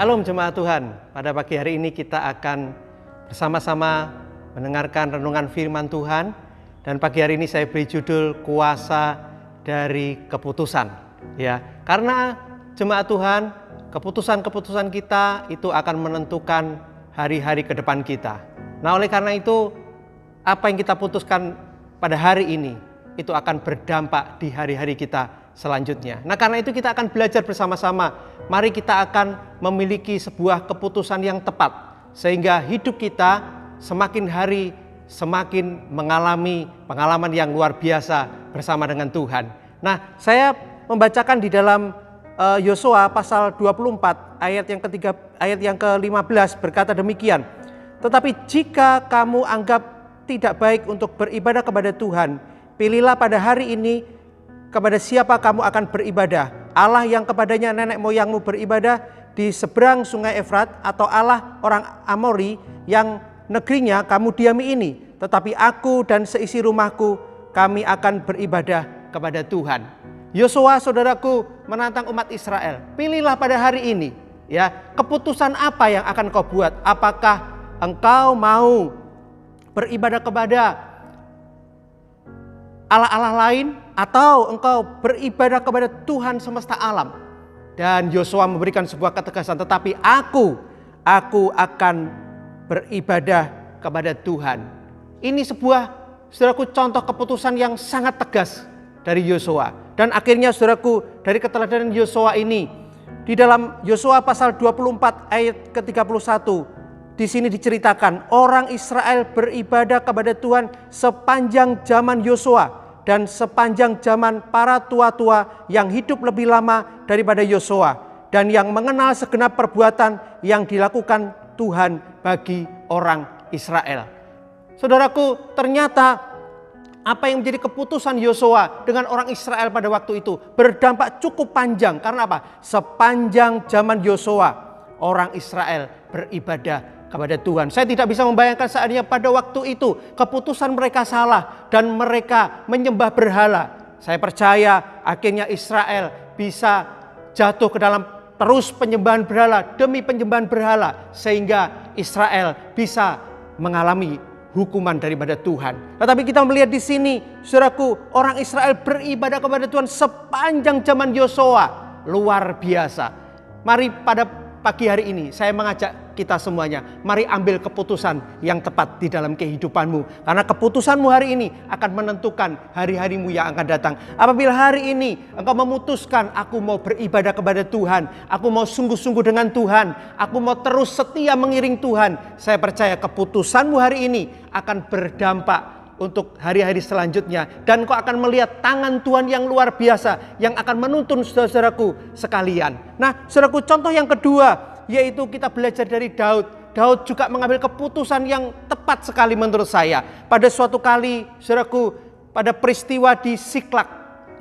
Shalom jemaat Tuhan, pada pagi hari ini kita akan bersama-sama mendengarkan renungan firman Tuhan. Dan pagi hari ini saya beri judul kuasa dari keputusan. Ya, karena jemaat Tuhan, keputusan-keputusan kita itu akan menentukan hari-hari ke depan kita. Nah, oleh karena itu, apa yang kita putuskan pada hari ini itu akan berdampak di hari-hari kita selanjutnya. Nah, karena itu kita akan belajar bersama-sama. Mari kita akan memiliki sebuah keputusan yang tepat, sehingga hidup kita semakin hari semakin mengalami pengalaman yang luar biasa bersama dengan Tuhan. Nah, saya membacakan di dalam Yosua pasal 24 ayat yang ke-15 berkata demikian. Tetapi jika kamu anggap tidak baik untuk beribadah kepada Tuhan, pilihlah pada hari ini kepada siapa kamu akan beribadah. Allah yang kepadanya nenek moyangmu beribadah di seberang sungai Efrat, atau Allah orang Amori yang negerinya kamu diami ini. Tetapi aku dan seisi rumahku, kami akan beribadah kepada Tuhan. Yosua, saudaraku, menantang umat Israel. Pilihlah pada hari ini, ya, keputusan apa yang akan kau buat. Apakah engkau mau beribadah kepada Allah-Allah lain, atau engkau beribadah kepada Tuhan semesta alam? Dan Yosua memberikan sebuah ketegasan, tetapi aku akan beribadah kepada Tuhan. Ini sebuah, saudaraku, contoh keputusan yang sangat tegas dari Yosua. Dan akhirnya, saudaraku, dari keteladanan Yosua ini, di dalam Yosua pasal 24 ayat ke-31, di sini diceritakan orang Israel beribadah kepada Tuhan sepanjang zaman Yosua dan sepanjang zaman para tua-tua yang hidup lebih lama daripada Yosua dan yang mengenal segenap perbuatan yang dilakukan Tuhan bagi orang Israel. Saudaraku, ternyata apa yang menjadi keputusan Yosua dengan orang Israel pada waktu itu berdampak cukup panjang. Karena apa? Sepanjang zaman Yosua, orang Israel beribadah kepada Tuhan. Saya tidak bisa membayangkan seandainya pada waktu itu keputusan mereka salah dan mereka menyembah berhala. Saya percaya akhirnya Israel bisa jatuh ke dalam terus penyembahan berhala demi penyembahan berhala, sehingga Israel bisa mengalami hukuman daripada Tuhan. Tetapi kita melihat di sini, saudaraku, orang Israel beribadah kepada Tuhan sepanjang zaman Yosua. Luar biasa. Mari pada pagi hari ini saya mengajak kita semuanya, mari ambil keputusan yang tepat di dalam kehidupanmu. Karena keputusanmu hari ini akan menentukan hari-harimu yang akan datang. Apabila hari ini engkau memutuskan, aku mau beribadah kepada Tuhan, aku mau sungguh-sungguh dengan Tuhan, aku mau terus setia mengiring Tuhan, saya percaya keputusanmu hari ini akan berdampak untuk hari-hari selanjutnya. Dan kau akan melihat tangan Tuhan yang luar biasa yang akan menuntun saudaraku sekalian. Nah, saudaraku, contoh yang kedua yaitu kita belajar dari Daud. Daud juga mengambil keputusan yang tepat sekali menurut saya. Pada suatu kali, saudaraku, pada peristiwa di Siklak,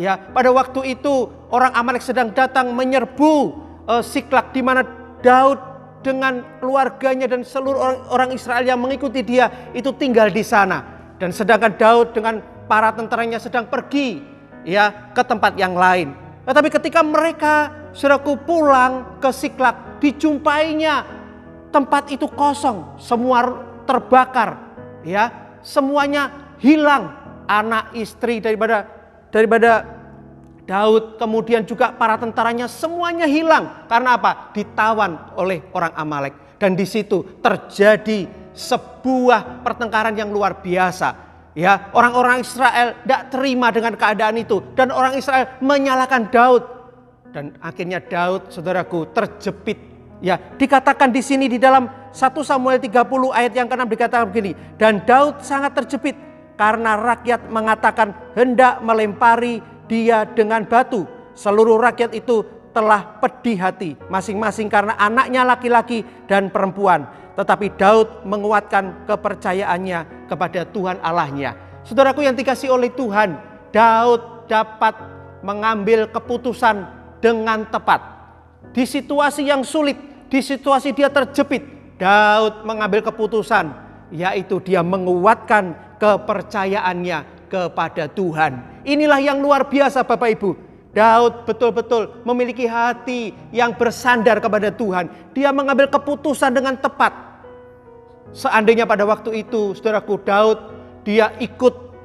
ya, pada waktu itu orang Amalek sedang datang menyerbu Siklak, di mana Daud dengan keluarganya dan seluruh orang Israel yang mengikuti dia itu tinggal di sana. Dan sedangkan Daud dengan para tentaranya sedang pergi, ya, ke tempat yang lain. Tetapi ketika mereka, saudaraku, pulang ke Siklak, dijumpainya tempat itu kosong, semua terbakar, ya, semuanya hilang. Anak istri daripada Daud, kemudian juga para tentaranya, semuanya hilang. Karena apa? Ditawan oleh orang Amalek. Dan di situ terjadi sebuah pertengkaran yang luar biasa. Ya, orang-orang Israel tidak terima dengan keadaan itu, dan orang Israel menyalahkan Daud. Dan akhirnya Daud, saudaraku, terjepit. Ya, dikatakan di sini di dalam 1 Samuel 30 ayat yang ke-6 dikatakan begini. Dan Daud sangat terjepit karena rakyat mengatakan hendak melempari dia dengan batu. Seluruh rakyat itu telah pedih hati masing-masing karena anaknya laki-laki dan perempuan. Tetapi Daud menguatkan kepercayaannya kepada Tuhan Allahnya. Saudaraku yang dikasihi oleh Tuhan, Daud dapat mengambil keputusan dengan tepat. Di situasi yang sulit, di situasi dia terjepit, Daud mengambil keputusan, yaitu dia menguatkan kepercayaannya kepada Tuhan. Inilah yang luar biasa, Bapak Ibu. Daud betul-betul memiliki hati yang bersandar kepada Tuhan. Dia mengambil keputusan dengan tepat. Seandainya pada waktu itu, saudaraku, Daud dia ikut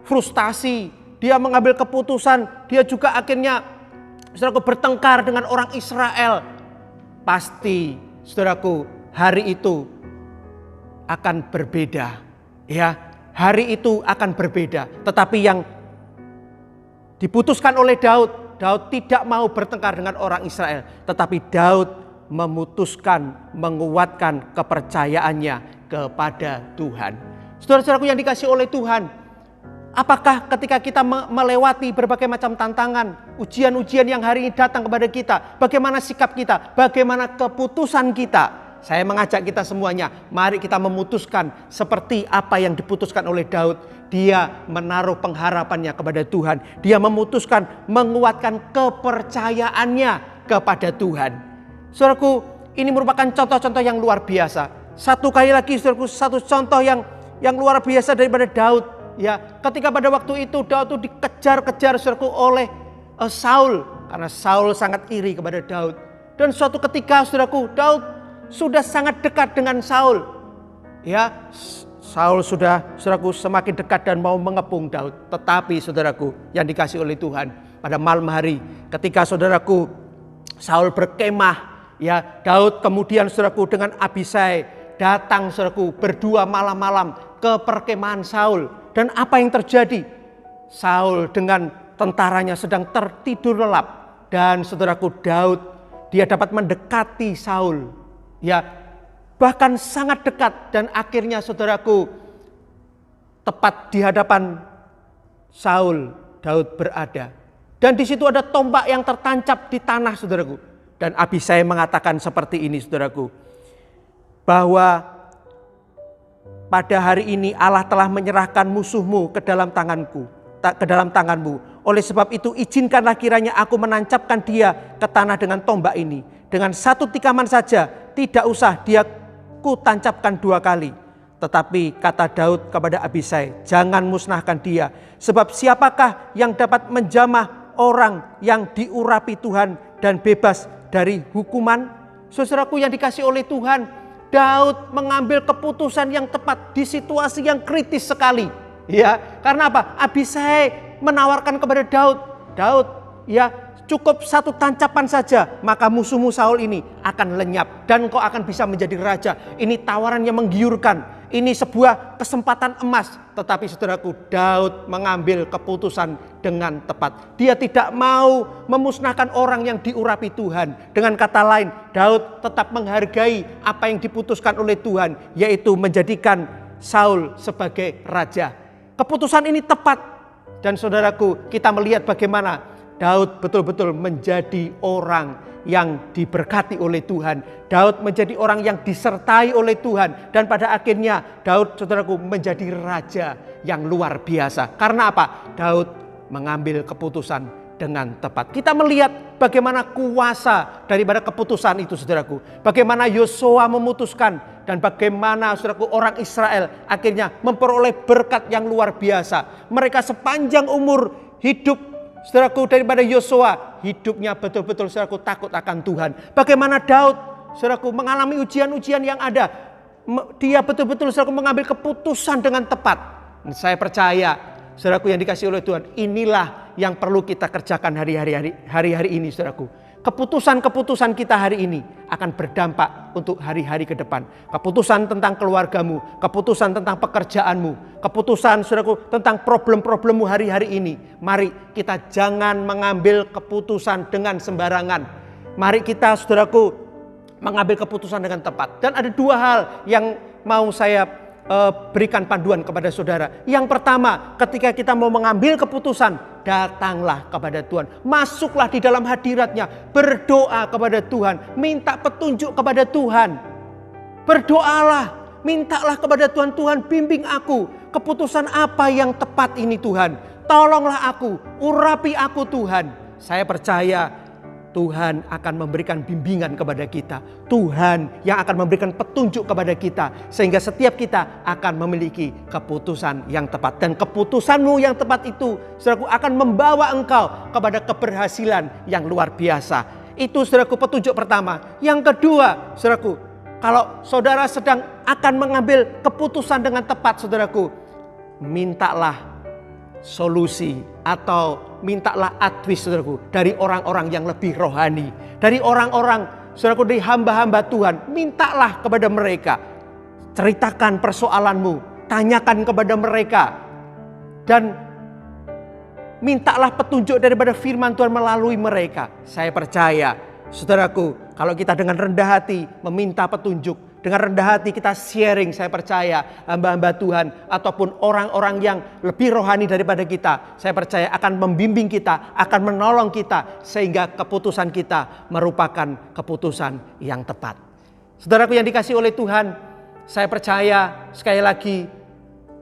frustasi, dia mengambil keputusan, dia juga akhirnya, saudaraku, bertengkar dengan orang Israel. Pasti, saudaraku, hari itu akan berbeda. Hari itu akan berbeda. Tetapi yang diputuskan oleh Daud, Daud tidak mau bertengkar dengan orang Israel. Tetapi Daud memutuskan menguatkan kepercayaannya kepada Tuhan. Saudara-saudaraku yang dikasihi oleh Tuhan, apakah ketika kita melewati berbagai macam tantangan, ujian-ujian yang hari ini datang kepada kita, bagaimana sikap kita, bagaimana keputusan kita? Saya mengajak kita semuanya, mari kita memutuskan seperti apa yang diputuskan oleh Daud. Dia menaruh pengharapannya kepada Tuhan. Dia memutuskan menguatkan kepercayaannya kepada Tuhan. Saudaraku, ini merupakan contoh-contoh yang luar biasa. Satu kali lagi, saudaraku, satu contoh yang luar biasa daripada Daud. Ketika pada waktu itu Daud itu dikejar-kejar, saudaraku, oleh Saul, karena Saul sangat iri kepada Daud. Dan suatu ketika, saudaraku, Daud sudah sangat dekat dengan Saul. Saul sudah, saudaraku, semakin dekat dan mau mengepung Daud. Tetapi, saudaraku, yang dikasihi oleh Tuhan, pada malam hari ketika, saudaraku, Saul berkemah, Daud kemudian, saudaraku, dengan Abisai datang, saudaraku, berdua malam-malam ke perkemahan Saul. Dan apa yang terjadi? Saul dengan tentaranya sedang tertidur lelap. Dan, saudaraku, Daud, dia dapat mendekati Saul. Bahkan sangat dekat, dan akhirnya, saudaraku, tepat di hadapan Saul, Daud berada. Dan di situ ada tombak yang tertancap di tanah, saudaraku. Dan Abisai mengatakan seperti ini, saudaraku, bahwa pada hari ini Allah telah menyerahkan musuhmu ke dalam tanganmu. Oleh sebab itu izinkanlah kiranya aku menancapkan dia ke tanah dengan tombak ini. Dengan satu tikaman saja, tidak usah dia ku tancapkan 2 kali. Tetapi kata Daud kepada Abisai, jangan musnahkan dia. Sebab siapakah yang dapat menjamah orang yang diurapi Tuhan dan bebas dari hukuman? Saudaraku yang dikasihi oleh Tuhan, Daud mengambil keputusan yang tepat di situasi yang kritis sekali. Karena apa? Abisai menawarkan kepada Daud, cukup satu tancapan saja, maka musuhmu Saul ini akan lenyap dan kau akan bisa menjadi raja. Ini tawaran yang menggiurkan. Ini sebuah kesempatan emas. Tetapi, saudaraku, Daud mengambil keputusan dengan tepat. Dia tidak mau memusnahkan orang yang diurapi Tuhan. Dengan kata lain, Daud tetap menghargai apa yang diputuskan oleh Tuhan, yaitu menjadikan Saul sebagai raja. Keputusan ini tepat. Dan, saudaraku, kita melihat bagaimana Daud betul-betul menjadi orang yang diberkati oleh Tuhan. Daud menjadi orang yang disertai oleh Tuhan. Dan pada akhirnya Daud, saudaraku, menjadi raja yang luar biasa. Karena apa? Daud mengambil keputusan dengan tepat. Kita melihat bagaimana kuasa daripada keputusan itu, saudaraku. Bagaimana Yosua memutuskan dan bagaimana, saudaraku, orang Israel akhirnya memperoleh berkat yang luar biasa. Mereka sepanjang umur hidup, saudaraku, daripada Yosua, hidupnya betul-betul, saudaraku, takut akan Tuhan. Bagaimana Daud, saudaraku, mengalami ujian-ujian yang ada. Dia betul-betul, saudaraku, mengambil keputusan dengan tepat. Dan saya percaya, saudaraku yang dikasihi oleh Tuhan, inilah yang perlu kita kerjakan hari-hari ini, saudaraku. Keputusan-keputusan kita hari ini akan berdampak untuk hari-hari ke depan. Keputusan tentang keluargamu, keputusan tentang pekerjaanmu, keputusan, saudaraku, tentang problem-problemmu hari-hari ini. Mari kita jangan mengambil keputusan dengan sembarangan. Mari kita, saudaraku, mengambil keputusan dengan tepat. Dan ada 2 hal yang mau saya berikan panduan kepada saudara. Yang pertama, ketika kita mau mengambil keputusan, datanglah kepada Tuhan. Masuklah di dalam hadiratnya. Berdoa kepada Tuhan. Minta petunjuk kepada Tuhan. Berdoalah. Mintalah kepada Tuhan. Tuhan, bimbing aku. Keputusan apa yang tepat ini, Tuhan? Tolonglah aku. Urapi aku, Tuhan. Saya percaya Tuhan akan memberikan bimbingan kepada kita. Tuhan yang akan memberikan petunjuk kepada kita. Sehingga setiap kita akan memiliki keputusan yang tepat. Dan keputusanmu yang tepat itu, saudaraku, akan membawa engkau kepada keberhasilan yang luar biasa. Itu, saudaraku, petunjuk pertama. Yang kedua, saudaraku, kalau saudara sedang akan mengambil keputusan dengan tepat, saudaraku, mintalah solusi atau mintalah advice, saudaraku, dari orang-orang yang lebih rohani, dari orang-orang, saudaraku, dari hamba-hamba Tuhan. Mintalah kepada mereka, ceritakan persoalanmu, tanyakan kepada mereka, dan mintalah petunjuk daripada firman Tuhan melalui mereka. Saya percaya, saudaraku, kalau kita dengan rendah hati meminta petunjuk, dengan rendah hati kita sharing, saya percaya hamba-hamba Tuhan ataupun orang-orang yang lebih rohani daripada kita, saya percaya akan membimbing kita, akan menolong kita, sehingga keputusan kita merupakan keputusan yang tepat. Saudaraku yang dikasihi oleh Tuhan, saya percaya sekali lagi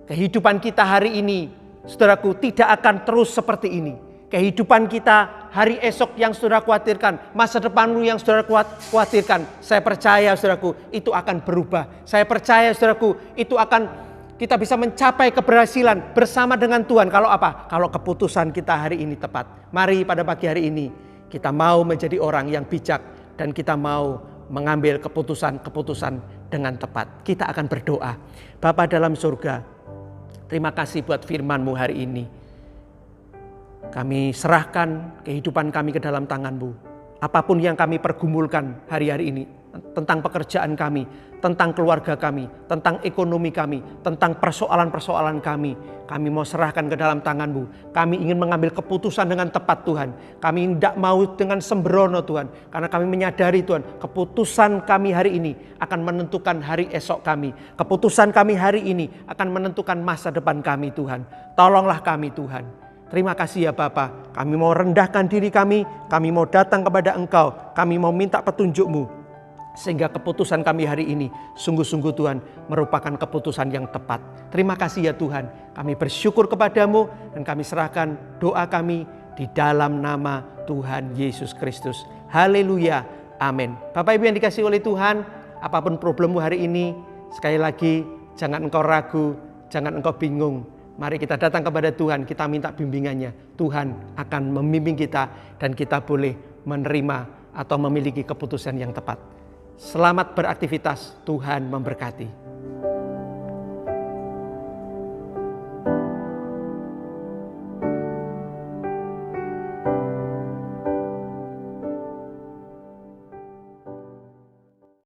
kehidupan kita hari ini, saudaraku, tidak akan terus seperti ini. Kehidupan kita hari esok yang saudara khawatirkan, masa depanmu yang saudara khawatirkan, saya percaya, saudaraku, itu akan berubah. Saya percaya, saudaraku, itu akan kita bisa mencapai keberhasilan bersama dengan Tuhan. Kalau apa? Kalau keputusan kita hari ini tepat. Mari pada pagi hari ini kita mau menjadi orang yang bijak dan kita mau mengambil keputusan-keputusan dengan tepat. Kita akan berdoa. Bapa dalam surga, terima kasih buat firman-Mu hari ini. Kami serahkan kehidupan kami ke dalam tangan-Mu. Apapun yang kami pergumulkan hari-hari ini, tentang pekerjaan kami, tentang keluarga kami, tentang ekonomi kami, tentang persoalan-persoalan kami mau serahkan ke dalam tangan-Mu. Kami ingin mengambil keputusan dengan tepat, Tuhan. Kami tidak mau dengan sembrono, Tuhan. Karena kami menyadari, Tuhan, keputusan kami hari ini akan menentukan hari esok kami. Keputusan kami hari ini akan menentukan masa depan kami, Tuhan. Tolonglah kami, Tuhan. Terima kasih ya Bapa, kami mau rendahkan diri kami mau datang kepada Engkau, kami mau minta petunjuk-Mu. Sehingga keputusan kami hari ini sungguh-sungguh Tuhan merupakan keputusan yang tepat. Terima kasih ya Tuhan, kami bersyukur kepadamu dan kami serahkan doa kami di dalam nama Tuhan Yesus Kristus. Haleluya, amin. Bapak Ibu yang dikasihi oleh Tuhan, apapun problemmu hari ini, sekali lagi jangan engkau ragu, jangan engkau bingung. Mari kita datang kepada Tuhan, kita minta bimbingannya. Tuhan akan membimbing kita dan kita boleh menerima atau memiliki keputusan yang tepat. Selamat beraktivitas, Tuhan memberkati.